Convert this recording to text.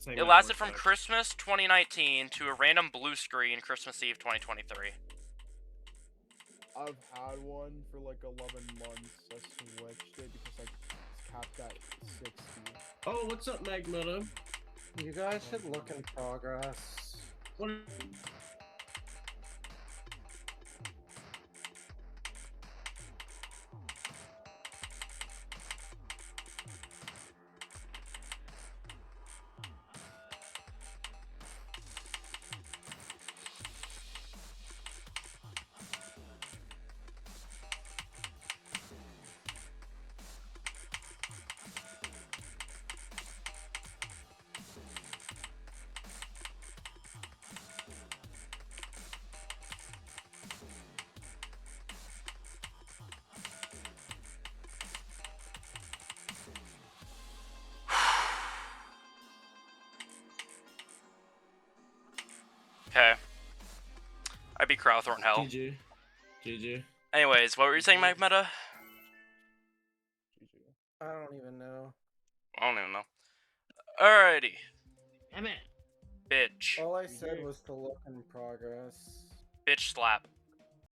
It lasted from Christmas 2019 to a random blue screen Christmas Eve 2023. I've had one for like 11 months. I switched it because like it's capped at 60. Oh, what's up, Magmeta? You guys should look in progress. What? Okay. I beat Cryothorn hell. GG. GG. Anyways, what were you saying, Magmeta? I don't even know. I don't even know. Alrighty. Damn it. Bitch. All I said was to look in progress. Bitch slap.